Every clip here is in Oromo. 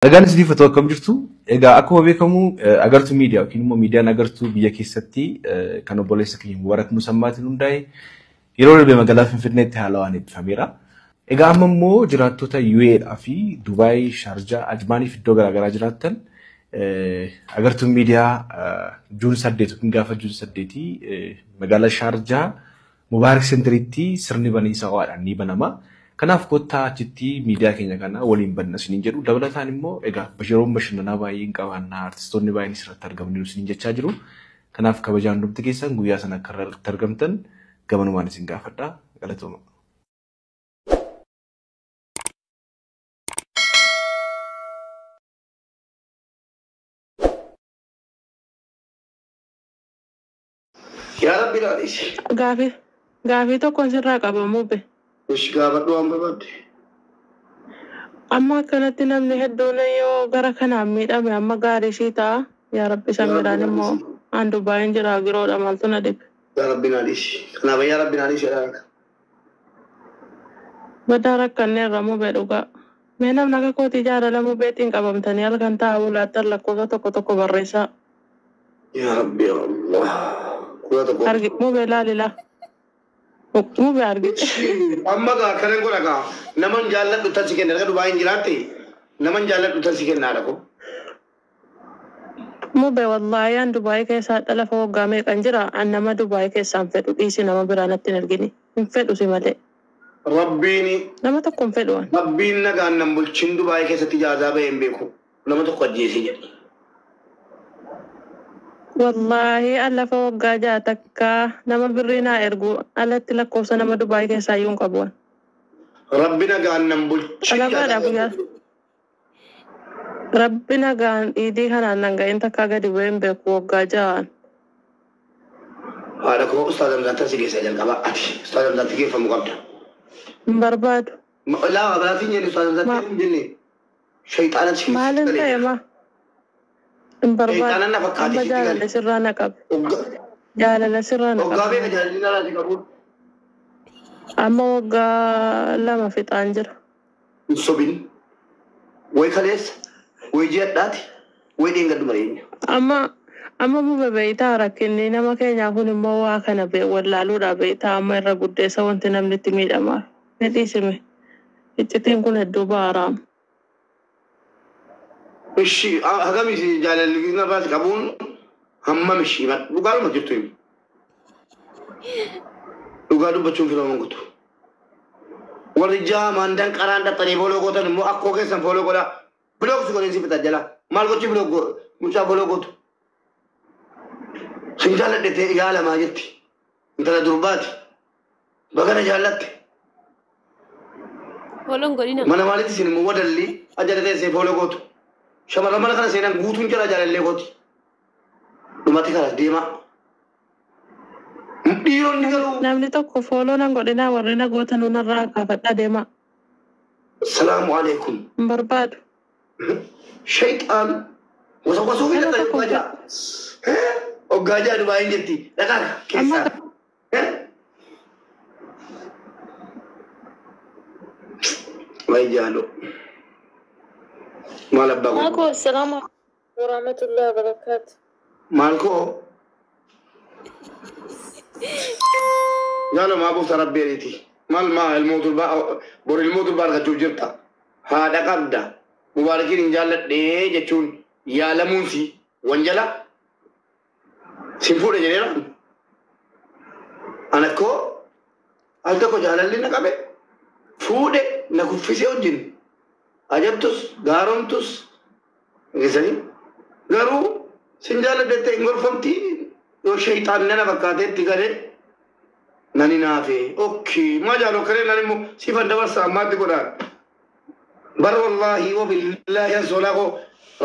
Nagaan isiniif haa ta'u akkam jirtu. Egaa akkuma beekamu agartuu miidiyaa yookiin immoo miidiyaan agartuu biyya keessatti kan obboleessa keenya Mubaarak Musammaatiin hundaa'e yeroo darbe magaalaa Finfinneetti haalawaan eebbifameera. Egaa amma immoo jiraattota UAE fi Dubaay, Sharjaa, Ajmaaniif iddoo garaagaraa jiraattan agartuun miidiyaa Juun 8 yookiin gaafa Juun 8 magaalaa Sharjaa Mubaarak Sentiriitti sirni baniinsa ho'aadhaan ni banama. Kanaaf kottaa achitti miidiyaa keenya kana waliin banna isiniin jedhu dabalataan immoo egaa bashiroon bashannanaa baay'een qabaannaa artistoonni baay'een asirratti argamaniiru isiniin jechaa jiru. Kanaaf kabajaan dhumti keessan guyyaa sana akka irratti argamtan gamanumaan isin gaafadha. Galatooma. Yaa Rabbi laalishi. Gaafii tokko asirraa qabamuu be. Ish gaafadhu waan barbaadde. Amma akkanatti namni hedduun yoo gara kanaan miidhame amma gaarii ishii ta'a. Yaa Rabbi samiidhaan immoo aan Dubaayeen jira giroodha maaltu na dhibe. Yaa Rabbi laalishi. Kanaaf yaa Rabbi laalishi jedhaa. Badaa rakkanne irramuu be dhugaa. Mee namni akka kootii jaalalamuu beetiin qabamtanii halkan taa'aa bulaattan lakkoofsa tokko barreessaa. Yaa Rabbi Allah. Argimuu be laalila. Mube argite. Amma gaa kanan godha gaa naman jaalladhu tan si kenna dhaga Dubaayeen jiraatte naman jaalladhu tan si kennaa dhaqo. Mube wallahi aan Dubaayii keessaa dhalafa waggaa meeqan jira an nama Dubaayii keessaan fedhu dhiisi nama biraa natti hin argini hin fedhu si malee. Rabbiini. Nama tokko hin fedhu. Rabbiin nagaan nan bulchin Dubaayii keessatti ijaazaa bahee hin beeku nama tokko ajjeesee jedhi. Wallahi alafa waggaa jaatakka nama birriinaa ergu alatti lakkoofsa nama Dubaayii keessaa iyyuu hin qabuun. Rabbi nagaan nan bulchi. Alabaadha guyyaa. Rabbi nagaan dhiidii kanaan nan ga'in takka gadi bu'ee hin beeku waggaa ja'aan. Haadha koo Ustaaz Hamzaatti si geessaa jalqabaa ati Ustaaz Hamzaatti geeffamu qabda. Hin barbaadu. Laa biraatiin jenni Ustaaz Hamzaatti hin jenne shayxaanatti. Maalin ta'e maa? Hin barbaadu. Shayxaanan na fakkaate. Amma jaalala sirraa na qabe. Jaalala sirraa na qabe. Waggaa beeka jaalalli naraati qabuun. Amma waggaa lama fixaan jira. Hin sobin. Way kaleessa. Way ji'adhaati. Way dheengaddu mareenya. Amma mube beeytaa rakkinni nama keenyaa kun immoo waa kana wallaaluudha beeytaa amma irra guddeessa wanti namni itti miidhamaa. Fedhiisime. Iccitiin kun hedduu baaraam. Ishi hagamisi jaalalli naraati qabuun hammam ishii dhugaadhuma jirtu himi. Dhugaa dubbachuun filaman guutu. Warri jaamaan danqaraan dhaxxanii fooloo gootan immoo akkoo keessan fooloo godhaa. Biloog si godhin si fita jala. Maal gochi biloog mucaa fooloo gootu. Sin jaalladhe yaalamaa jetti. Intala durbaati. Bagana jaallatte. Fooloon godhina. Mana maalitti isin immoo wadalli ajjata teessee fooloo gootu. Shamarran mana kana seenan guutuun jala jaalallee gooti. Dhumatti kanas deemaa. Dhiironni garuu. Namni tokko fooloo nan godhinaa warri na gootan narraa kaafadhaa deemaa. Salaamu alaikum. Hin barbaadu. Shayxaan. Wasawwasuu fi dhaqa dhugaaja. Oggaaja Dubaayeen jirti. Dhaqaa keessaa. Wayi jaaloo. Maal abbaa godhu? Maalkoo assalamu alaikum warahmatullahi wabarakatuh. Maalkoo? Jaaloo maa buufta rabbeeriiti. Maal ilmoo durbaa argachuuf jirta. Haadha qabda. Mubaarakiin hin jaalladhee jechuun yaalamuunsi wanjala. Sin fuudhe jedheera. Ana koo al tokko jaalalli na qabe. Fuudhe na kuffisee wajjin. Ajabtus gaaromtus gisanii garuu sin jaaladhette hin gorfamti yoo shayxaan nana fakkaateetti galee nani naafee okkii maa jaaloo karee nan immoo sifan dabarsa ammaatti godhaan bar wallaahi wa billaahi solaa koo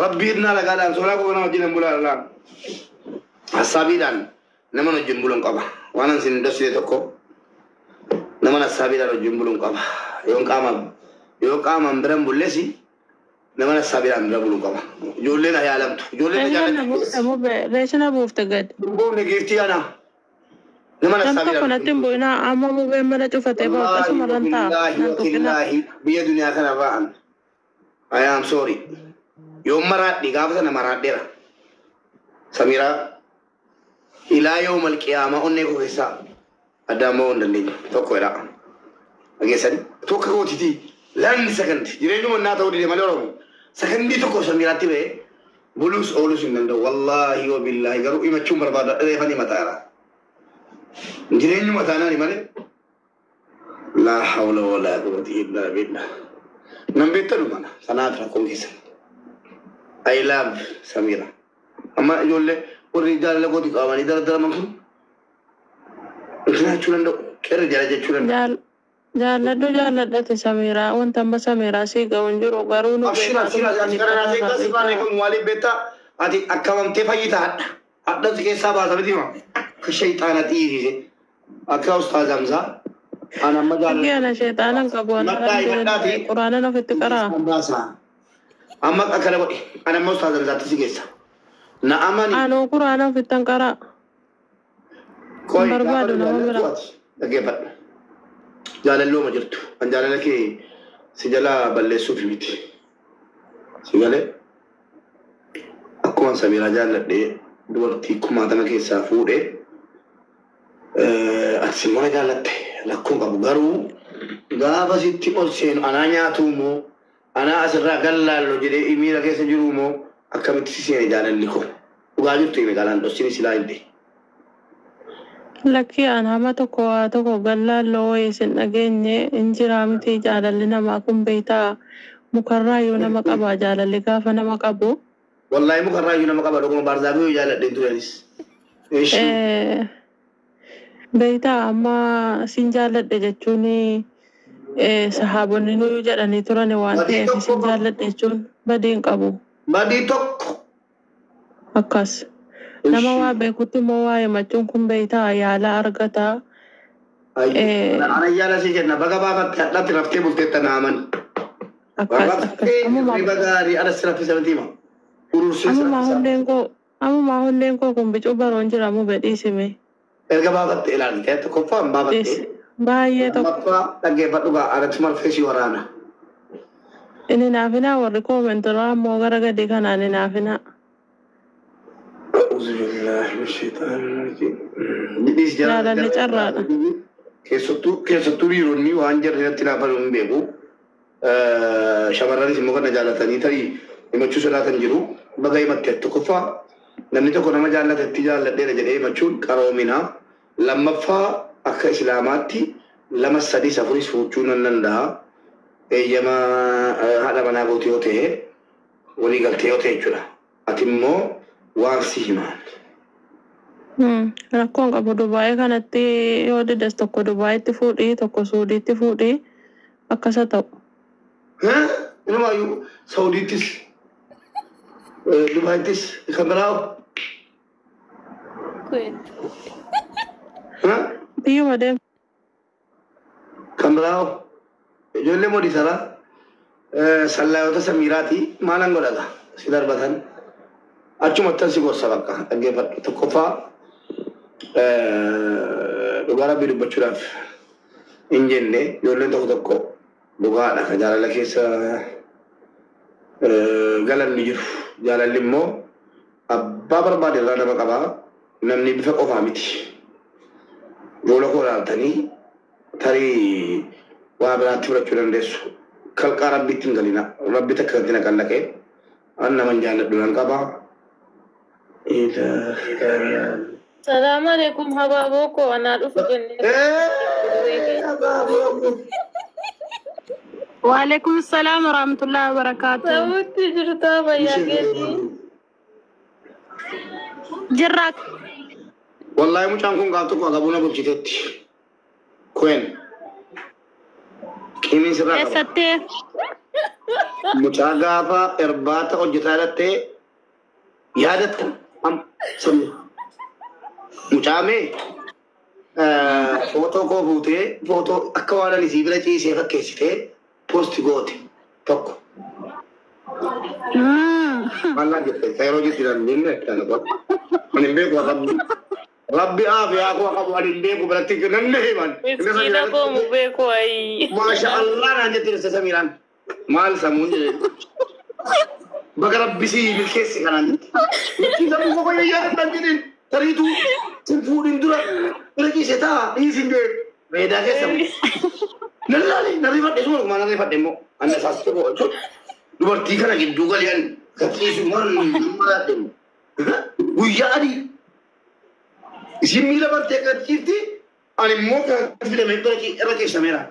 rabbiin naa lagaadhaan solaa koo nama wajjin bulaa laan hassaabiidhaan nama wajjin buluun qaba waan an sin dabsite tokko nama hassaabiidhaan wajjin buluun qaba yoo qaamaan biran bullesi nama hassaabiidhaan bira buluu qaba. Ijoolleen ayaalamtu. Ijoolleen jaallattu. Reeshina buufte gad. Buufne giiftii ana. Nama hassaabiidhaan. Nama tokko natti hin bu'inaa amma mubeen mana cufatee baaqasuma rantaa. Biyya duniyaa kana ba'an. I am sorry. يوم مرات نقابة أنا مرات ديرا سميرة إلى يوم القيامة أنكو حساب أدامون دلني توكو لا أجسد توكو تيجي لان سكند جرينو من ناتو دي مالورو سكندي توكو سميراتي به بولوس أولوس إنندو والله وبالله قالوا إما تشوم بربادا إيه متارا جرينو متانا لي مالي لا حول ولا قوة إلا بالله نمبيتلو مانا سناترا كون كيسن I love سميرة أما يقول لي والرجال اللي قلت قامني در ممكن إحنا شو لندو كرجال جال jaaladhu Samiraa wanta amma Samiraa si gaunjiru garuu nu abshira yani kana se kasi bane ko wali beta ati akkamamte fayyita hadda ke saba sabiti ma ka shaytana tiri akka ustaz Hamza ana majal ana shaytanan ka bona qur'ana na fitti qara amma akala wadi ana ustaz Hamza tisigesa na amani ano qur'ana fittan qara koy barbadu na mara dagebat jaalallo ma jirtu an jaalalake sijala balleessu fi miti sigale akkuma Samiraa jaaladhe dubartii kumaatama keessaa fuudhe ati simona jaalatte lakkoon qabu garuu gaafa sitti ol seenu anaa nyaatu moo anaa asirraa gallaallo jedhee imiira keessa jiru moo akkamitti si seene jaalalli ko dhugaa jirtu hime galaan dhossini silaa hinde Lakki an hama tokko gallaaloo isin dhageenye injiraa miti jaalalli namaa kun beektaa mukarraayyuu nama qaba jaalalli gaafa nama qabu. Wallahi mukarraayyuu nama qaba dhuguma baarzaabii jaaladhe turanis. Beektaa amma sin jaaladhe jechuun sahaabonni nuyi jedhanii turan waan ta'eef sin jaaladhe jechuun badiin qabu. Badii tokko. Akkas. Nama waa beekutti moo waa himachuun kun beektaa yaala argataa. Ana yaala si jenna baga baafatte hadhaatti raftee bulteetta naaman. Riba gaarii ala siraffi sabatiima. Ammumaa hulleen koo kun bicuu baroon jiramu bedhiisime. Erga baafatte ilaalte tokkoffaan baafatte. Baay'ee tokko. Lammaffaa dhaggeeffadhu gaa alatti marfee si waraana. Inni naafinaa warri koomentoraa ammoo gara gadi kanaan inni naafinaa. أعوذ بالله من الشيطان الرجيم. لا لا نجرّا. كيسطو بيروني وانجر نتنا فلون بيبو شمراني سموكا نجالتاني تري إمچو سلاة تنجرو بغاي متت تكفا نمني تكو نما جالة تتجال لدينا جدئي مچون كارومينا لما فا أكا إسلاماتي لما سدي سفري سوچونا نندا إيما هذا منا بوتيو تيه ولي غلطيو تيه جولا أتمو Warsihiman. Rakkoon qabu Dubaayii kanatti yoo didas tokko Dubaayitti fuudhii tokko Suudiitti fuudhii akkasa ta'u. Ilmaayyuu Saawudiittis Dubaayittis kan biraawo. Biyyuma deemu. Kan biraawo. Ijoollee Moodisaraa sallaayota Samiiraati maalan godhata si darbatan. Achuma tansi gorsa bakka dhaggeeffadhu tokkoffaa dhugaa rabbii dubbachuudhaaf hin jenne ijoolleen tokko dhugaadha kan jaalala keessa galan ni jiru jaalalli immoo abbaa barbaade irraa nama qabaa namni bifa qofaa miti joola koo ilaaltanii tarii waa biraatti fudhachuu dandeessu kalqaa rabbiitti hin galina rabbi takka kanatti na qallaqee an naman jaalladhu nan qabaa. السلام عليكم حبابوكو أنا أعرف جنة. وعليكم السلام ورحمة الله وبركاته. سويت جرتا بيا جدي. جرات. والله مش عنكم قاتو قابونا بوجيتت. كوين. كيني سرا. ستة. مشاغافا إرباتا وجتالته. يادتكم. سمي مجامع فوتو کو بوتے فوتو اکوانا نسیبلا چیز سے فکیسی تھے پوسٹ گوتے توکو مالا جتے خیرو جتی رنجن رہتا نکو منبے کو ربی آفی آکو اکو نمبے کو بلتی کہ نمبے من مسکینہ کو مبے کو آئی ماشاءاللہ رانجتی رسے سمیران مال سمون جتے بقرب بسي بالكيس كمان كذا مو بقى يا تنجدين تريدو تنفودين درا لكن ستا يسنجر بيدا كيسم نلالي نريفات اسمه ما نريفات دمو أنا ساستو شو دبرتي كنا جدو كليان كتير سمر ما دمو ويا أدي Simila bertekad kita, ane muka film itu lagi samira.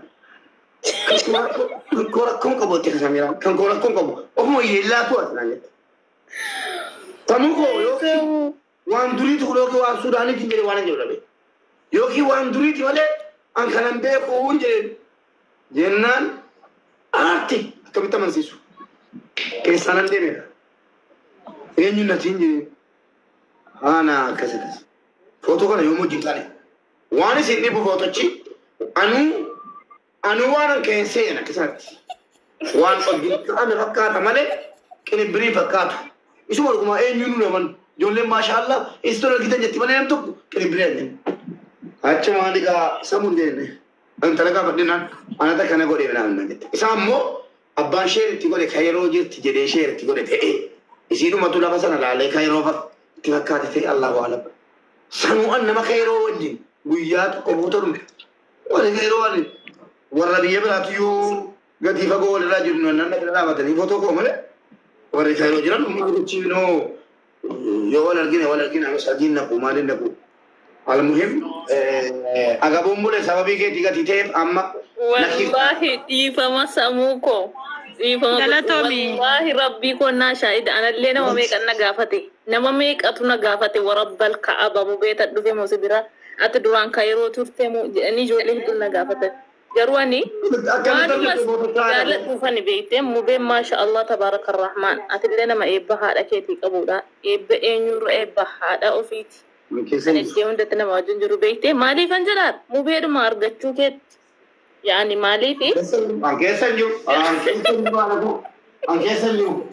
Korak kong kabo teka samira, kan korak kong kabo. Oh mo yela tu atnanya. Tamu ko yoki wan duri tu loki wan Sudani tinggal wan jauh lebih. Yoki wan duri tu ada angkaran be ko unjel jennan arti kami taman sisu. Kesanan dia. Enyu na tinggal. Ana kasih. Foto kana yomo jingkane wani sinni bu foto ci anu wana kense na kisati wan pagi kana rakata male kene bri bakatu isu war kuma nyunu na man jolle mashallah istoro kita jetti male nam to kene bri ne acha mani ka samunde ne antara ka badina anata kana gode na nan isammo abban sher ti gode khayro jetti jede sher ti gode te isiru matula kasana la le khayro fa tikakati te Allah wala sanu anna ma khayro wajin guyat komputer wala khayro wala wala biya brat yu gati fa go wala rajul nan nan la batani foto ko male wala khayro jiran ma ko chino yo wala gina masadin na ko malin na ko al muhim aga bombole sababi ke tiga titef amma wallahi tifa masamuko والله ربي كنا شاهد أنا اللي أنا وميك أنا قافتي نما ميك أتونا قافتي ورب الكعبة مبيت أدوفي مصبرة أتدوان كايرو تفتمو أني جولي هدونا قافتي جرواني قالت مفاني بيتي مبين ما شاء الله تبارك الرحمن أتلنا ما إبها أكيتي قبولا إبا إنيور إبها هذا أوفيتي أنا اليوم دتنا ما جنجرو بيتي مالي فنجرات مبين ما أرجع كيت يعني مالي في angkesan yo aku angkesan yo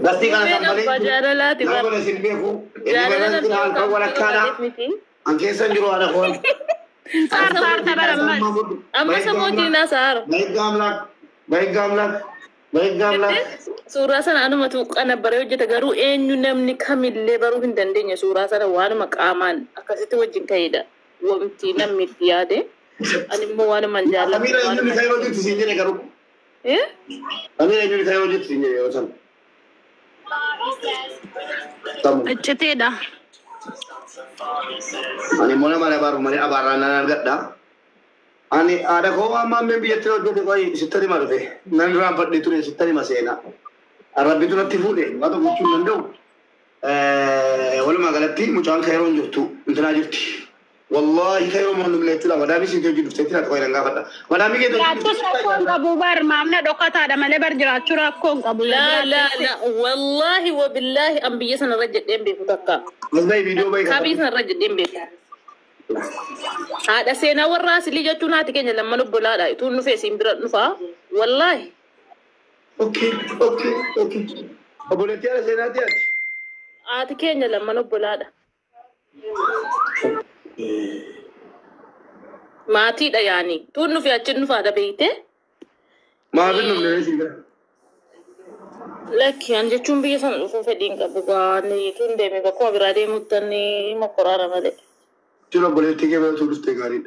dasti kana sambale bajara la tiba ko na silbe ko ini ko wala kana angkesan yo ana ko sar tabar amma samoti na sar baik gamlak surah sana anu matu kana bare hojjeta garu enyu namni kamille baru hindandenya surah sana wanu maqaman akasitu wajin kaida wamti nammi tiyade ani mo wana manjala amira ni kayo jit sinjere garu amira ni kayo jit sinjere wasan tamu acheteda ani mona mala baru mari abarana gadda ani ada ko amma me biyetro jode koy sittari marude nan ram paddi tune sittari masena arabi tunati fude wato guccu nando wala magalati muchan khairon jurtu intana jurti والله خير من نملت لا ودامي سيتو جدو ستيرات كوي نغا فتا ودامي كي لا تسكون ابو بار مامنا دوكاتا دا مالي برجرا ترا كون ابو لا والله وبالله انبي سن رجل ديم بي فتكا بس باي فيديو باي كابي سن رجل ديم بي هذا سينا وراس اللي جاتونا تكين لما نبلا لا تو نفي سيمبر نفا والله اوكي ابو لتيا سينا تيات تكين لما نبلا لا ماتي دا يعني تون في اچن فادا بيته ما بنم نسيغا لك يعني جچون بي سن فدين كبغاني تون دي مي بكو برادي متني ما قرار مالي چلو بولتي کے میں سوچتے گاری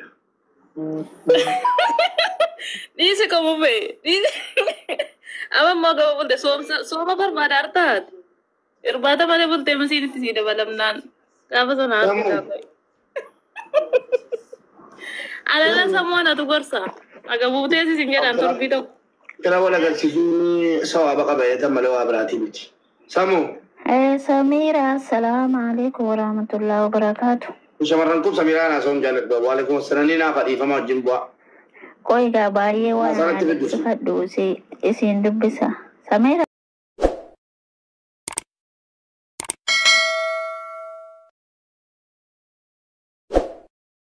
dice como ve ama maga bulde soma barbadar irbada mane bulte masini tisida balamnan kaba sana ala samona tu gorsa aga bute si singera turbito kala wala galsisu sawa baka bayata malawa abrati biti samu سميرة السلام عليكم ورحمة الله وبركاته شمرنكم سميرة أنا سوم جالك وعليكم السلام لنا فديفة ما جنبوا كوي غاباية وانا سفدوسي اسين دبسا سميرة